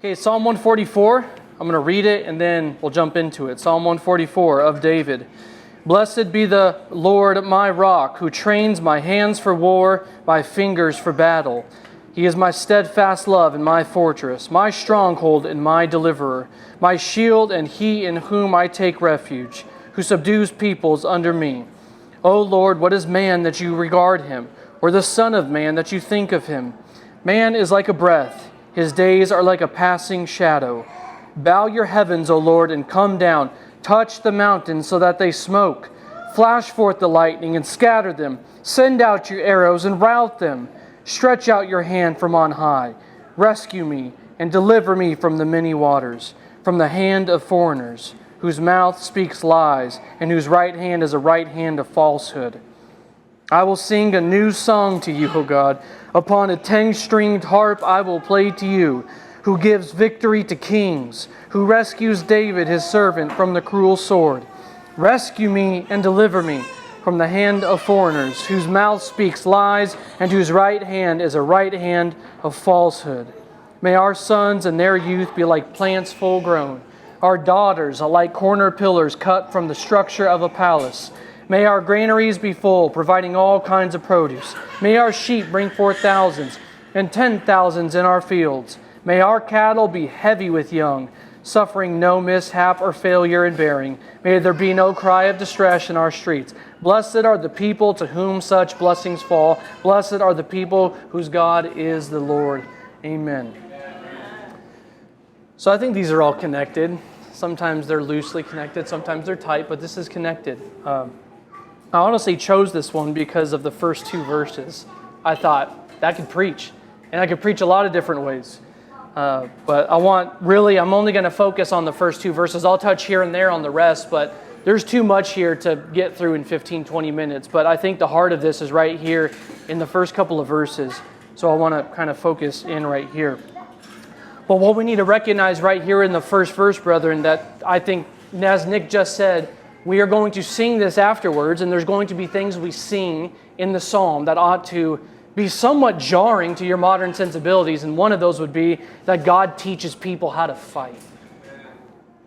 Okay, Psalm 144. I'm going to read it and then we'll jump into it. Psalm 144 of David. Blessed be the Lord my rock, who trains my hands for war, my fingers for battle. He is my steadfast love and my fortress, my stronghold and my deliverer, my shield and he in whom I take refuge, who subdues peoples under me. O Lord, what is man that you regard him, or the son of man that you think of him? Man is like a breath. His days are like a passing shadow. Bow your heavens, O Lord, and come down. Touch the mountains so that they smoke. Flash forth the lightning and scatter them. Send out your arrows and rout them. Stretch out your hand from on high. Rescue me and deliver me from the many waters, from the hand of foreigners, whose mouth speaks lies and whose right hand is a right hand of falsehood. I will sing a new song to you, O God. Upon a 10-stringed harp I will play to you, who gives victory to kings, who rescues David his servant from the cruel sword. Rescue me and deliver me from the hand of foreigners, whose mouth speaks lies and whose right hand is a right hand of falsehood. May our sons and their youth be like plants full grown, our daughters are like corner pillars cut from the structure of a palace. May our granaries be full, providing all kinds of produce. May our sheep bring forth thousands and 10,000s in our fields. May our cattle be heavy with young, suffering no mishap or failure in bearing. May there be no cry of distress in our streets. Blessed are the people to whom such blessings fall. Blessed are the people whose God is the Lord. Amen. So I think these are all connected. Sometimes they're loosely connected, sometimes they're tight, but this is connected. I honestly chose this one because of the first two verses. I thought that could preach, and I could preach a lot of different ways. But I'm only going to focus on the first two verses. I'll touch here and there on the rest, but there's too much here to get through in 15, 20 minutes. But I think the heart of this is right here in the first couple of verses. So I want to kind of focus in right here. But what we need to recognize right here in the first verse, brethren, that I think, as Nick just said, we are going to sing this afterwards, and there's going to be things we sing in the psalm that ought to be somewhat jarring to your modern sensibilities, and one of those would be that God teaches people how to fight.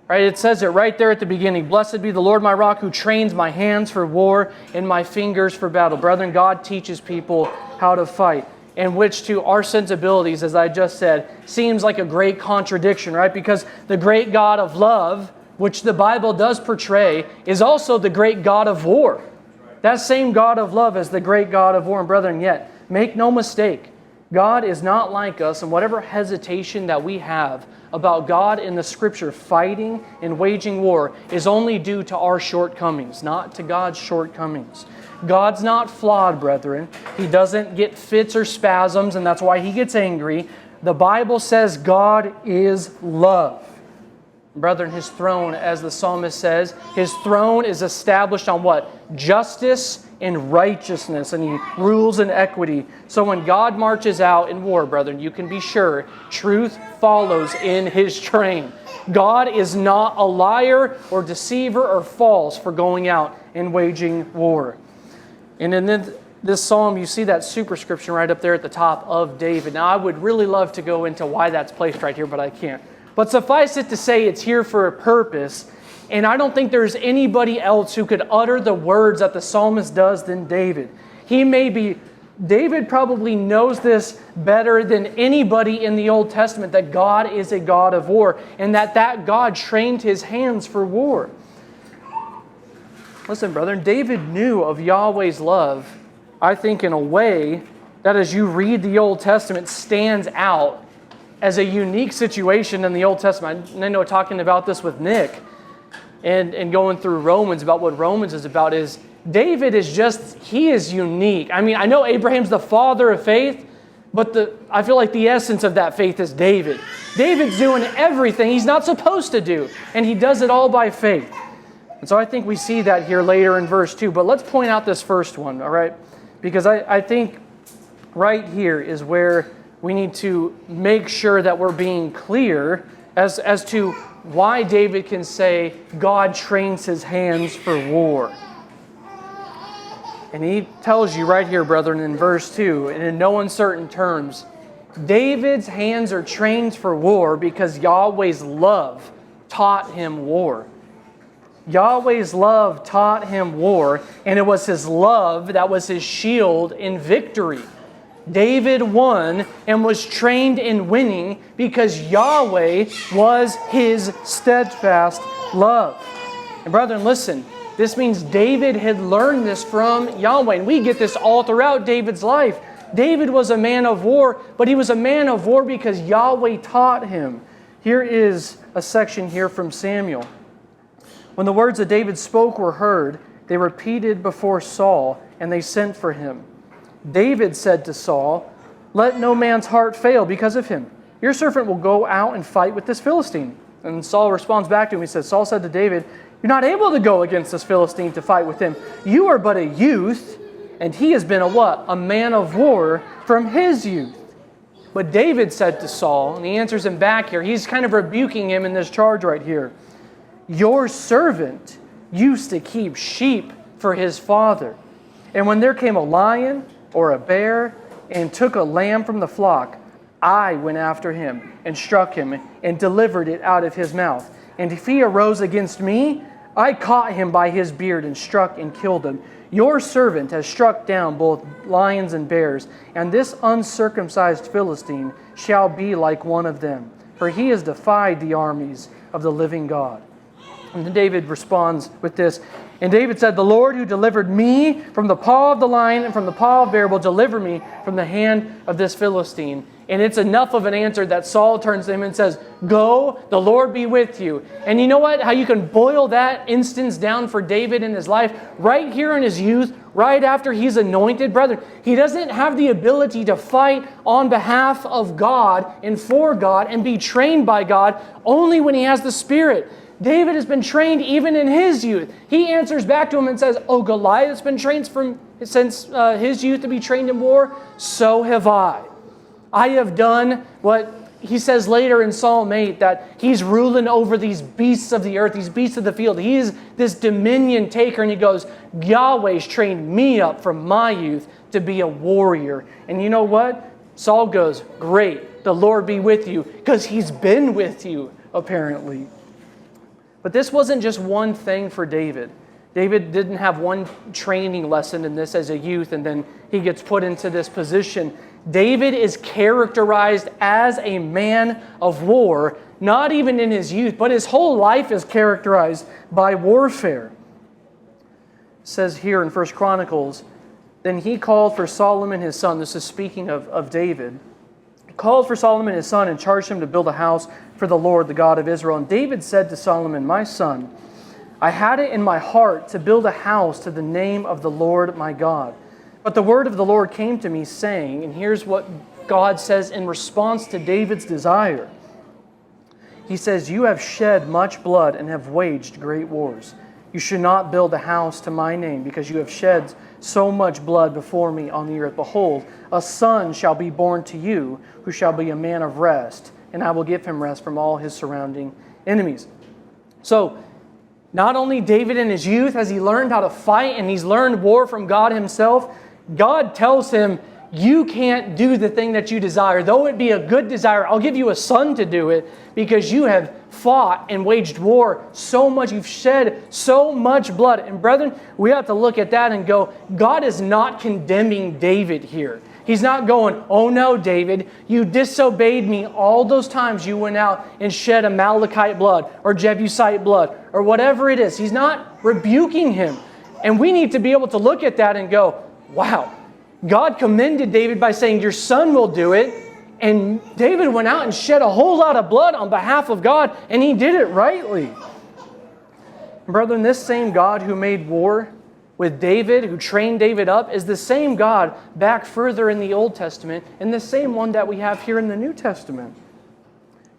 Right? It says it right there at the beginning. Blessed be the Lord my rock, who trains my hands for war and my fingers for battle. Brethren, God teaches people how to fight, and which to our sensibilities, as I just said, seems like a great contradiction, right? Because the great God of love, which the Bible does portray, is also the great God of war. That same God of love is the great God of war. And brethren, yet, make no mistake, God is not like us, and whatever hesitation that we have about God in the Scripture fighting and waging war is only due to our shortcomings, not to God's shortcomings. God's not flawed, brethren. He doesn't get fits or spasms, and that's why He gets angry. The Bible says God is love. Brethren, His throne, as the psalmist says, His throne is established on what? Justice and righteousness, and He rules in equity. So when God marches out in war, brethren, you can be sure truth follows in His train. God is not a liar or deceiver or false for going out and waging war. And in this psalm, you see that superscription right up there at the top of David. Now, I would really love to go into why that's placed right here, but I can't. But suffice it to say, it's here for a purpose. And I don't think there's anybody else who could utter the words that the psalmist does than David. David probably knows this better than anybody in the Old Testament, that God is a God of war, and that God trained His hands for war. Listen, brethren, David knew of Yahweh's love, I think, in a way that as you read the Old Testament stands out as a unique situation in the Old Testament. I know talking about this with Nick and going through Romans, about what Romans is about, is David he is unique. I mean, I know Abraham's the father of faith, but I feel like the essence of that faith is David. David's doing everything he's not supposed to do, and he does it all by faith. And so I think we see that here later in verse 2. But let's point out this first one, all right? Because I think right here is where we need to make sure that we're being clear as to why David can say God trains his hands for war. And he tells you right here, brethren, in verse 2, and in no uncertain terms, David's hands are trained for war because Yahweh's love taught him war. Yahweh's love taught him war, and it was His love that was his shield in victory. David won and was trained in winning because Yahweh was his steadfast love. And brethren, listen, this means David had learned this from Yahweh, and we get this all throughout David's life. David was a man of war, but he was a man of war because Yahweh taught him. Here is a section here from Samuel. When the words that David spoke were heard, they repeated before Saul, and they sent for him. David said to Saul, "Let no man's heart fail because of him. Your servant will go out and fight with this Philistine." And Saul responds back to him. He says, Saul said to David, "You're not able to go against this Philistine to fight with him. You are but a youth, and he has been a what? A man of war from his youth." But David said to Saul, and he answers him back here. He's kind of rebuking him in this charge right here. "Your servant used to keep sheep for his father. And when there came a lion or a bear and took a lamb from the flock, I went after him and struck him and delivered it out of his mouth. And if he arose against me, I caught him by his beard and struck and killed him. Your servant has struck down both lions and bears, and this uncircumcised Philistine shall be like one of them, for he has defied the armies of the living God." And then David responds with this. And David said, "The Lord who delivered me from the paw of the lion and from the paw of bear will deliver me from the hand of this Philistine." And it's enough of an answer that Saul turns to him and says, "Go, the Lord be with you." And you know what? How you can boil that instance down for David in his life, right here in his youth, right after he's anointed. Brethren, he doesn't have the ability to fight on behalf of God and for God and be trained by God only when he has the Spirit. David has been trained even in his youth. He answers back to him and says, "Oh, Goliath's been trained since his youth to be trained in war. So have I. I have done what," he says later in Psalm 8, that he's ruling over these beasts of the earth, these beasts of the field. He is this dominion taker, and he goes, "Yahweh's trained me up from my youth to be a warrior." And you know what? Saul goes, "Great, the Lord be with you," because he's been with you, apparently. But this wasn't just one thing for David. David didn't have one training lesson in this as a youth and then he gets put into this position. David is characterized as a man of war, not even in his youth, but his whole life is characterized by warfare. It says here in 1 Chronicles, "Then he called for Solomon his son," this is speaking of David, "called for Solomon his son and charged him to build a house for the Lord, the God of Israel. And David said to Solomon, 'My son, I had it in my heart to build a house to the name of the Lord my God. But the word of the Lord came to me saying,'" and here's what God says in response to David's desire. He says, "You have shed much blood and have waged great wars. You should not build a house to my name because you have shed so much blood before me on the earth. Behold, a son shall be born to you who shall be a man of rest, and I will give him rest from all his surrounding enemies." So, not only David in his youth has he learned how to fight and he's learned war from God himself, God tells him, "You can't do the thing that you desire. Though it be a good desire, I'll give you a son to do it because you have fought and waged war so much. You've shed so much blood." And brethren, we have to look at that and go, God is not condemning David here. He's not going, "Oh no, David, you disobeyed me all those times you went out and shed Amalekite blood or Jebusite blood or whatever it is." He's not rebuking him. And we need to be able to look at that and go, wow, God commended David by saying, "Your son will do it." And David went out and shed a whole lot of blood on behalf of God, and he did it rightly. Brethren, this same God who made war with David, who trained David up, is the same God back further in the Old Testament and the same one that we have here in the New Testament.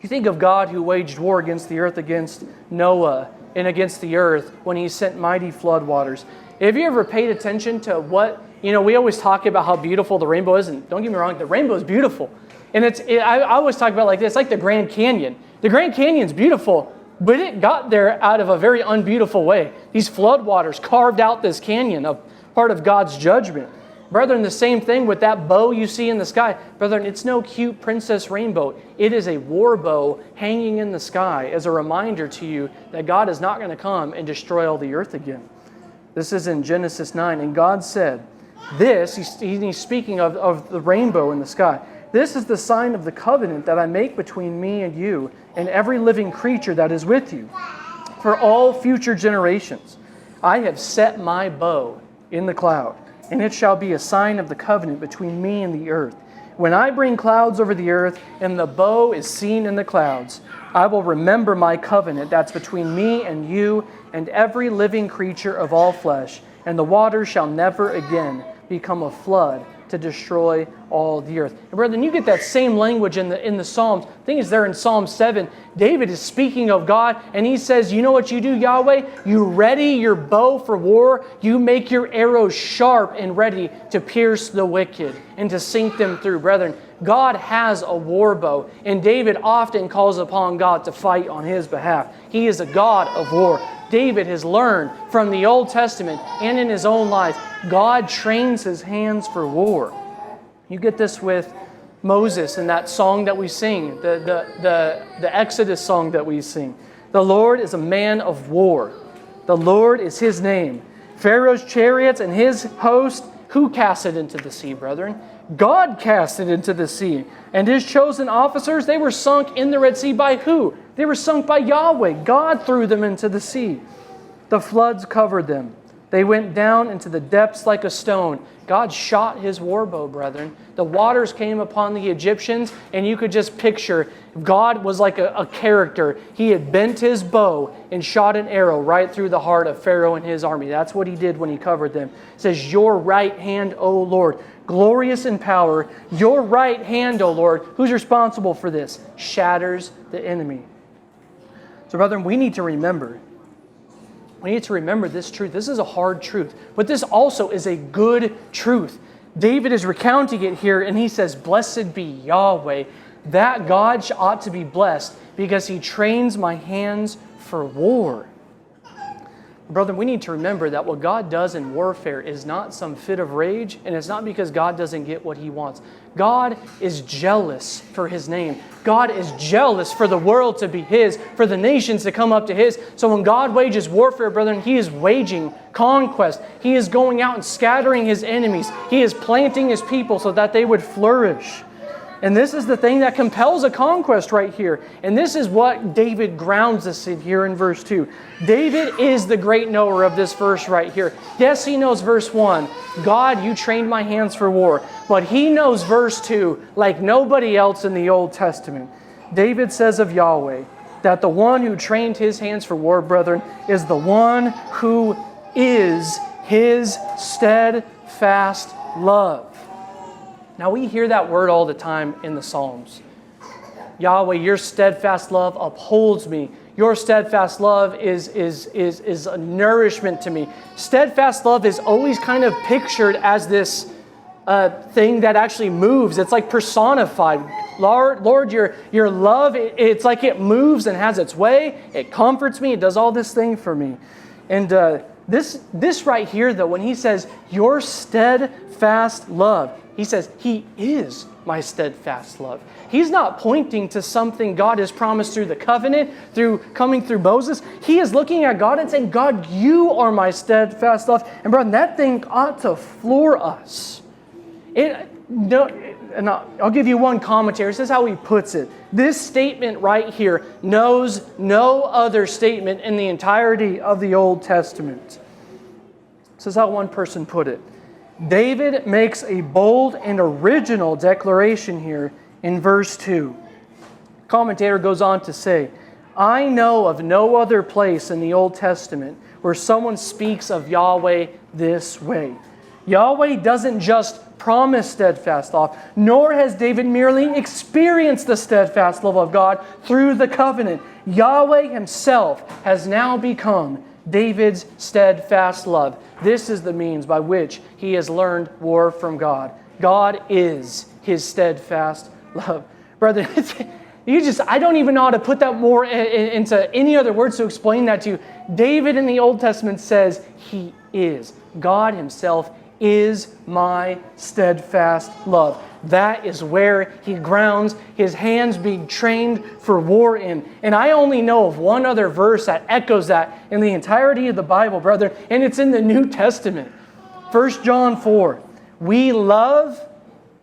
You think of God who waged war against the earth, against Noah and against the earth when he sent mighty floodwaters. Have you ever paid attention to what, we always talk about how beautiful the rainbow is, and don't get me wrong, the rainbow is beautiful. And I always talk about it like this, like the Grand Canyon. The Grand Canyon's beautiful, but it got there out of a very unbeautiful way. These floodwaters carved out this canyon, a part of God's judgment. Brethren, the same thing with that bow you see in the sky. Brethren, it's no cute princess rainbow. It is a war bow hanging in the sky as a reminder to you that God is not going to come and destroy all the earth again. This is in Genesis 9. And God said, this, he's speaking of the rainbow in the sky. This is the sign of the covenant that I make between me and you and every living creature that is with you for all future generations. I have set my bow in the cloud, and it shall be a sign of the covenant between me and the earth. When I bring clouds over the earth and the bow is seen in the clouds, I will remember my covenant that's between me and you and every living creature of all flesh, and the waters shall never again become a flood to destroy all the earth. And brethren, you get that same language in the Psalms. I think it's there in Psalm 7. David is speaking of God, and he says, you know what you do, Yahweh? You ready your bow for war. You make your arrows sharp and ready to pierce the wicked and to sink them through. Brethren, God has a war bow, and David often calls upon God to fight on his behalf. He is a God of war. David has learned from the Old Testament and in his own life, God trains his hands for war. You get this with Moses in that song that we sing, the Exodus song that we sing. The Lord is a man of war. The Lord is his name. Pharaoh's chariots and his host, who cast it into the sea, brethren? God cast it into the sea. And his chosen officers, they were sunk in the Red Sea by who? They were sunk by Yahweh. God threw them into the sea. The floods covered them. They went down into the depths like a stone. God shot his war bow, brethren. The waters came upon the Egyptians, and you could just picture God was like a character. He had bent his bow and shot an arrow right through the heart of Pharaoh and his army. That's what he did when he covered them. It says, your right hand, O Lord, glorious in power. Your right hand, O Lord, who's responsible for this? Shatters the enemy. So, brethren, we need to remember. We need to remember this truth. This is a hard truth, but this also is a good truth. David is recounting it here, and he says, blessed be Yahweh. That God ought to be blessed because he trains my hands for war. Brother, we need to remember that what God does in warfare is not some fit of rage, and it's not because God doesn't get what he wants. God is jealous for his name. God is jealous for the world to be his, for the nations to come up to his. So when God wages warfare, brethren, he is waging conquest. He is going out and scattering his enemies. He is planting his people so that they would flourish. And this is the thing that compels a conquest right here. And this is what David grounds us in here in verse 2. David is the great knower of this verse right here. Yes, he knows verse 1. God, you trained my hands for war. But he knows verse 2 like nobody else in the Old Testament. David says of Yahweh that the one who trained his hands for war, brethren, is the one who is his steadfast love. Now, we hear that word all the time in the Psalms. Yahweh, your steadfast love upholds me. Your steadfast love is a nourishment to me. Steadfast love is always kind of pictured as this thing that actually moves. It's like personified. Lord, your love, it's like it moves and has its way. It comforts me. It does all this thing for me. And this right here, though, when he says, your steadfast love, he says, he is my steadfast love. He's not pointing to something God has promised through the covenant, coming through Moses. He is looking at God and saying, God, you are my steadfast love. And brother, that thing ought to floor us. And I'll give you one commentary. This is how he puts it. This statement right here knows no other statement in the entirety of the Old Testament. This is how one person put it. David makes a bold and original declaration here in verse 2. Commentator goes on to say, I know of no other place in the Old Testament where someone speaks of Yahweh this way. Yahweh doesn't just promise steadfast love, nor has David merely experienced the steadfast love of God through the covenant. Yahweh himself has now become David's steadfast love. This is the means by which he has learned war from God. God is his steadfast love. Brother, I don't even know how to put that more into any other words to explain that to you. David in the Old Testament says he is. God himself is my steadfast love. That is where he grounds his hands being trained for war in. And I only know of one other verse that echoes that in the entirety of the Bible, brother, and it's in the New Testament. 1 John 4. We love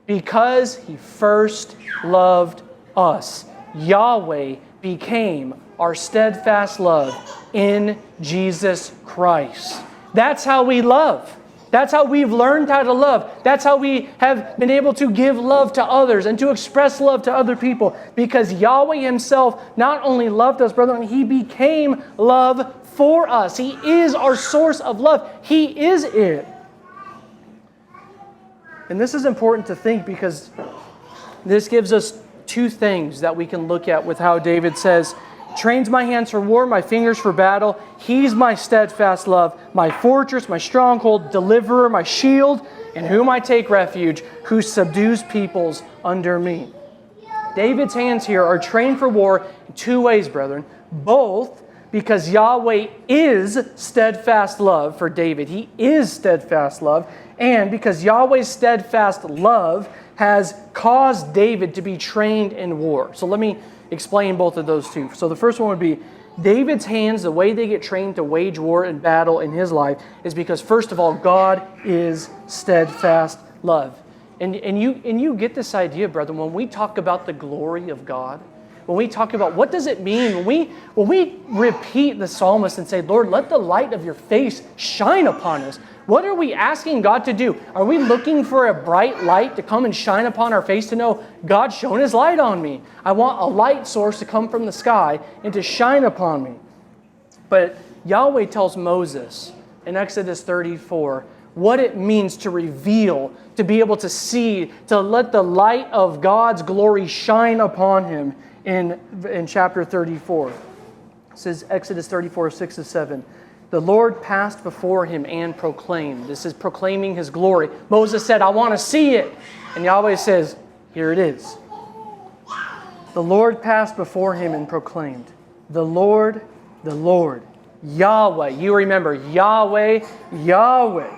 because he first loved us. Yahweh became our steadfast love in Jesus Christ. That's how we love. That's how we've learned how to love. That's how we have been able to give love to others and to express love to other people. Because Yahweh himself not only loved us, brethren, he became love for us. He is our source of love. He is it. And this is important to think because this gives us two things that we can look at with how David says, trains my hands for war, my fingers for battle. He's my steadfast love, my fortress, my stronghold, deliverer, my shield, in whom I take refuge, who subdues peoples under me. David's hands here are trained for war in two ways, brethren. Both because Yahweh is steadfast love for David. He is steadfast love. And because Yahweh's steadfast love has caused David to be trained in war. So let me explain both of those two. So the first one would be David's hands, the way they get trained to wage war and battle in his life is because, first of all, God is steadfast love. And you get this idea, brother, when we talk about the glory of God, when we talk about what does it mean, when we repeat the psalmist and say, Lord, let the light of your face shine upon us. What are we asking God to do? Are we looking for a bright light to come and shine upon our face to know God's shown his light on me? I want a light source to come from the sky and to shine upon me. But Yahweh tells Moses in Exodus 34 what it means to reveal, to be able to see, to let the light of God's glory shine upon him in chapter 34. It says Exodus 34, 6-7. The Lord passed before him and proclaimed. This is proclaiming his glory. Moses said, I want to see it. And Yahweh says, here it is. The Lord passed before him and proclaimed, the Lord, Yahweh. You remember, Yahweh, Yahweh.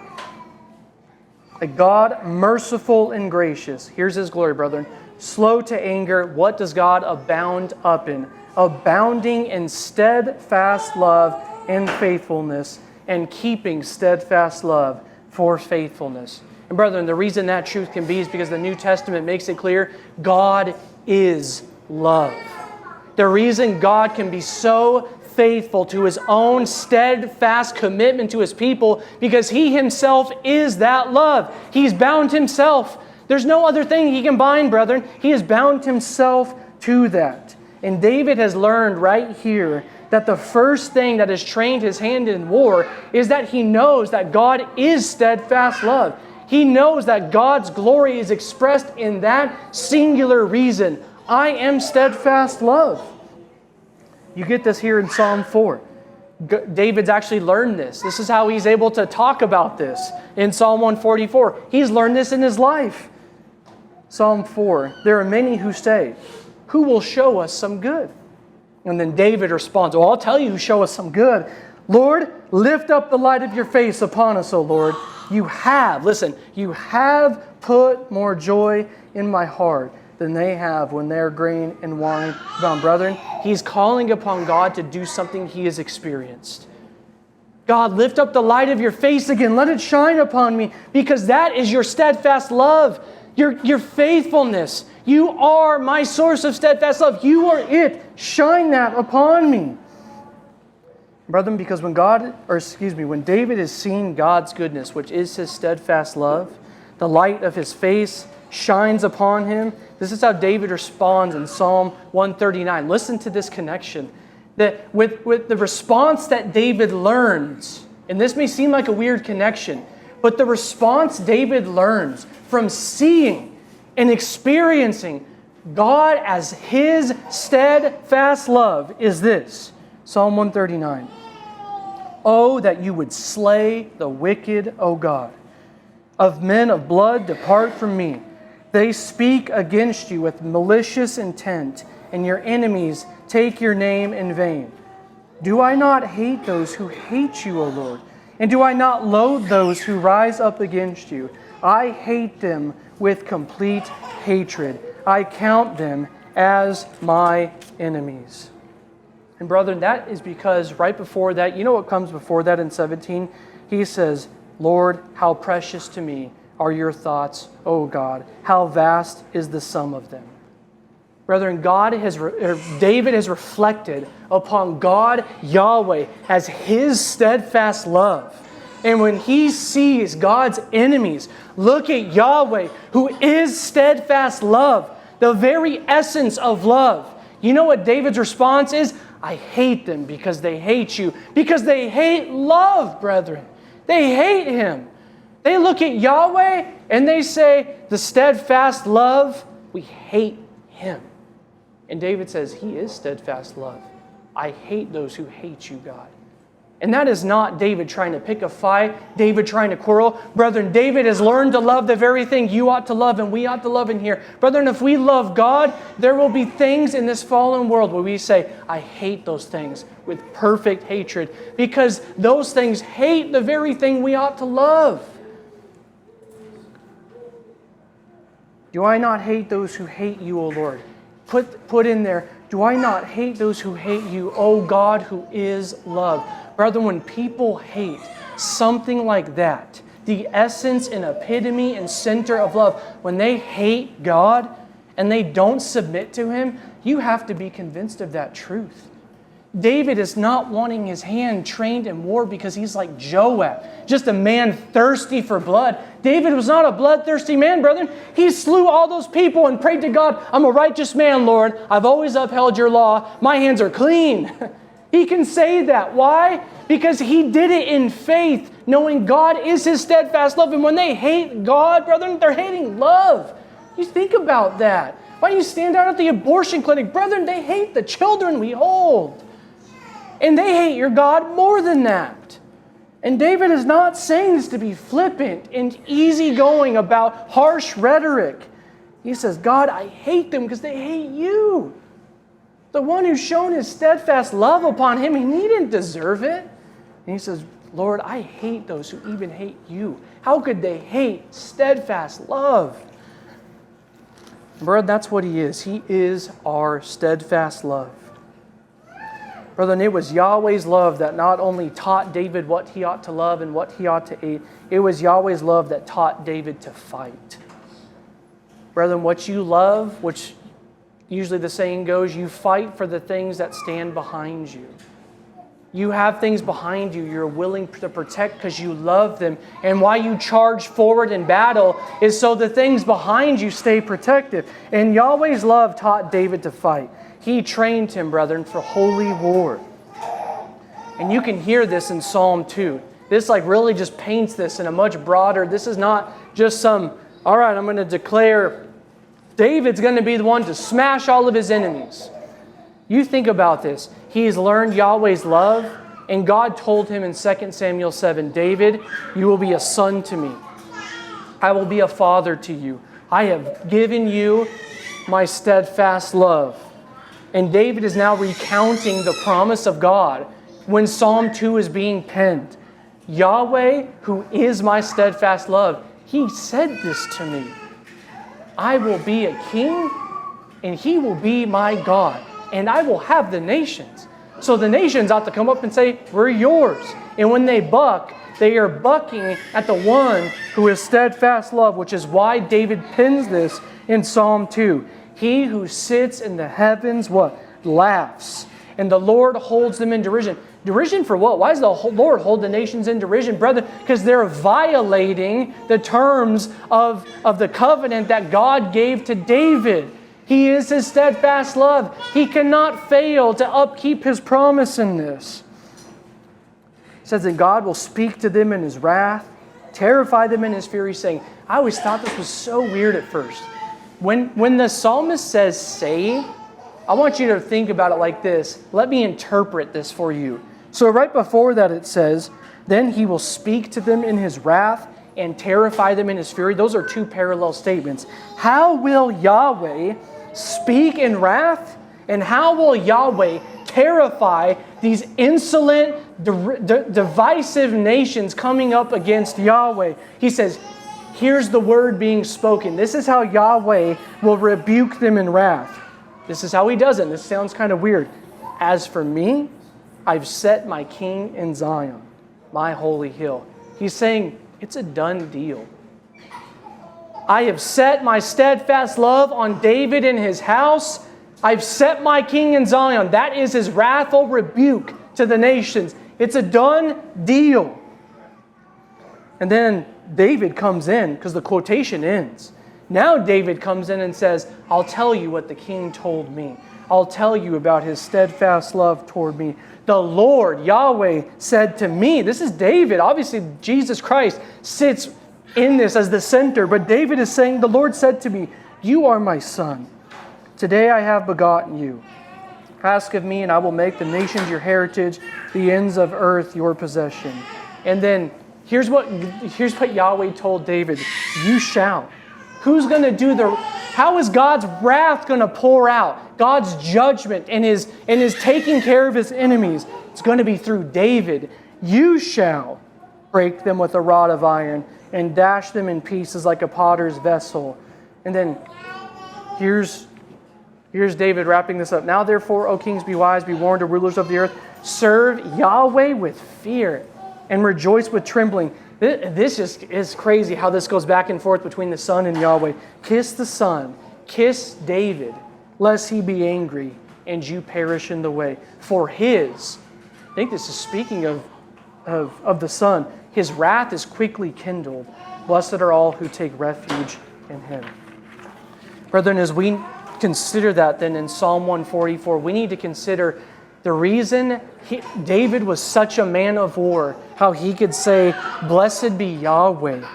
A God merciful and gracious. Here's his glory, brethren. Slow to anger. What does God abound up in? Abounding in steadfast love and faithfulness, and keeping steadfast love for faithfulness. And brethren, the reason that truth can be is because the New Testament makes it clear God is love. The reason God can be so faithful to his own steadfast commitment to his people because he himself is that love. He's bound himself. There's no other thing he can bind, brethren. He has bound himself to that. And David has learned right here that the first thing that has trained his hand in war is that he knows that God is steadfast love. He knows that God's glory is expressed in that singular reason. I am steadfast love. You get this here in Psalm 4. David's actually learned this. This is how he's able to talk about this in Psalm 144. He's learned this in his life. Psalm 4, there are many who say, who will show us some good? And then David responds, well, I'll tell you who show us some good. Lord, lift up the light of your face upon us, O Lord. You have put more joy in my heart than they have when they're grain and wine bound. Brethren, he's calling upon God to do something he has experienced. God, lift up the light of your face again. Let it shine upon me because that is your steadfast love, your faithfulness. You are my source of steadfast love. You are it. Shine that upon me. Brethren, because when David has seen God's goodness, which is his steadfast love, the light of his face shines upon him. This is how David responds in Psalm 139. Listen to this connection. That with the response that David learns, and this may seem like a weird connection, but the response David learns from seeing and experiencing God as his steadfast love is this. Psalm 139. Oh, that you would slay the wicked, O God. Of men of blood, depart from me. They speak against you with malicious intent, and your enemies take your name in vain. Do I not hate those who hate you, O Lord, And do I not loathe those who rise up against you? I hate them with complete hatred. I count them as my enemies. And brethren, that is because right before that, you know what comes before that in 17? He says, Lord, how precious to me are your thoughts, O God. How vast is the sum of them. Brethren, David has reflected upon God, Yahweh, as his steadfast love. And when he sees God's enemies look at Yahweh, who is steadfast love, the very essence of love, you know what David's response is? I hate them because they hate you. Because they hate love, brethren. They hate Him. They look at Yahweh and they say, the steadfast love, we hate Him. And David says, He is steadfast love. I hate those who hate you, God. And that is not David trying to pick a fight, David trying to quarrel. Brethren, David has learned to love the very thing you ought to love and we ought to love in here. Brethren, if we love God, there will be things in this fallen world where we say, I hate those things with perfect hatred, because those things hate the very thing we ought to love. Do I not hate those who hate you, O Lord? Put in there, do I not hate those who hate you, O God who is love? Brethren, when people hate something like that, the essence and epitome and center of love, when they hate God and they don't submit to Him, you have to be convinced of that truth. David is not wanting his hand trained in war because he's like Joab, just a man thirsty for blood. David was not a bloodthirsty man, brethren. He slew all those people and prayed to God, I'm a righteous man, Lord. I've always upheld your law. My hands are clean. He can say that. Why? Because he did it in faith, knowing God is His steadfast love. And when they hate God, brethren, they're hating love. You think about that. Why do you stand out at the abortion clinic? Brethren, they hate the children we hold. And they hate your God more than that. And David is not saying this to be flippant and easygoing about harsh rhetoric. He says, God, I hate them because they hate you. The one who's shown His steadfast love upon him, he didn't deserve it. And he says, Lord, I hate those who even hate you. How could they hate steadfast love? Brother, that's what He is. He is our steadfast love. Brethren, it was Yahweh's love that not only taught David what he ought to love and what he ought to hate, it was Yahweh's love that taught David to fight. Brethren, what you love, which usually the saying goes, you fight for the things that stand behind you. You have things behind you you're willing to protect because you love them. And why you charge forward in battle is so the things behind you stay protected. And Yahweh's love taught David to fight. He trained him, brethren, for holy war. And you can hear this in Psalm 2. This really just paints this in a much broader, this is not just some, all right, I'm going to declare David's going to be the one to smash all of his enemies. You think about this. He's learned Yahweh's love, and God told him in 2 Samuel 7, David, you will be a son to me. I will be a father to you. I have given you my steadfast love. And David is now recounting the promise of God when Psalm 2 is being penned. Yahweh, who is my steadfast love, He said this to me. I will be a king, and He will be my God, and I will have the nations. So the nations ought to come up and say, we're yours. And when they buck, they are bucking at the one who is steadfast love, which is why David pens this in Psalm 2. He who sits in the heavens, what? Laughs. And the Lord holds them in derision. Derision for what? Why does the Lord hold the nations in derision? Brethren, because they're violating the terms of the covenant that God gave to David. He is His steadfast love. He cannot fail to upkeep His promise in this. It says that God will speak to them in His wrath, terrify them in His fury, saying, I always thought this was so weird at first. When the psalmist says say, I want you to think about it like this. Let me interpret this for you. So right before that it says, then He will speak to them in His wrath and terrify them in His fury. Those are two parallel statements. How will Yahweh speak in wrath? And how will Yahweh terrify these insolent, divisive nations coming up against Yahweh. He says, here's the word being spoken. This is how Yahweh will rebuke them in wrath. This is how he does it. This sounds kind of weird. As for me, I've set my king in Zion, my holy hill. He's saying it's a done deal. I have set my steadfast love on David and his house. I've set my king in Zion. That is his wrathful rebuke to the nations. It's a done deal. And then David comes in because the quotation ends. Now David comes in and says, I'll tell you what the king told me. I'll tell you about his steadfast love toward me. The Lord, Yahweh, said to me, this is David. Obviously, Jesus Christ sits in this as the center. But David is saying, the Lord said to me, you are my son. Today I have begotten you. Ask of me, and I will make the nations your heritage, the ends of earth your possession. And then here's what Yahweh told David. You shall. Who's going to do how is God's wrath going to pour out? God's judgment and his taking care of his enemies. It's going to be through David. You shall break them with a rod of iron and dash them in pieces like a potter's vessel. And then here's David wrapping this up. Now therefore, O kings, be wise, be warned, O rulers of the earth. Serve Yahweh with fear and rejoice with trembling. This just is crazy how this goes back and forth between the Son and Yahweh. Kiss the Son, kiss David, lest he be angry and you perish in the way. For his, I think this is speaking of the Son, his wrath is quickly kindled. Blessed are all who take refuge in him. Brethren, as we consider that then in Psalm 144, we need to consider the reason David was such a man of war, how he could say, blessed be Yahweh,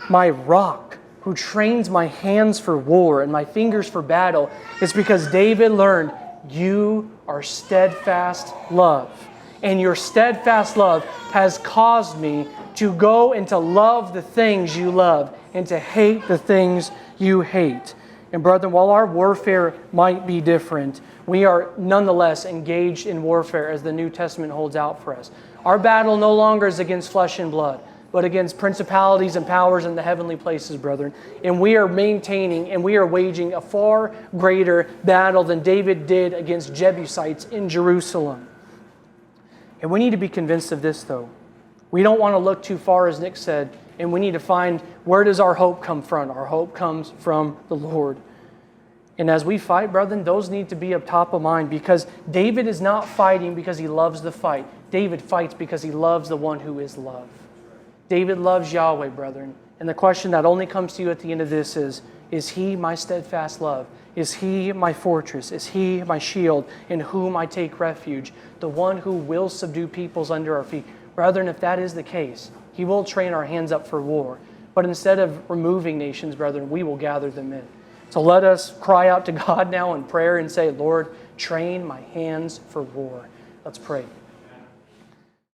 my rock, who trains my hands for war and my fingers for battle, is because David learned, you are steadfast love. And your steadfast love has caused me to go and to love the things you love and to hate the things you hate. And brethren, while our warfare might be different, we are nonetheless engaged in warfare as the New Testament holds out for us. Our battle no longer is against flesh and blood, but against principalities and powers in the heavenly places, brethren. And we are maintaining and we are waging a far greater battle than David did against Jebusites in Jerusalem. And we need to be convinced of this, though. We don't want to look too far, as Nick said, and we need to find, where does our hope come from? Our hope comes from the Lord. And as we fight, brethren, those need to be up top of mind, because David is not fighting because he loves the fight. David fights because he loves the one who is love. David loves Yahweh, brethren. And the question that only comes to you at the end of this is he my steadfast love? Is he my fortress? Is he my shield in whom I take refuge? The one who will subdue peoples under our feet. Brethren, if that is the case, he will train our hands up for war. But instead of removing nations, brethren, we will gather them in. So let us cry out to God now in prayer and say, Lord, train my hands for war. Let's pray.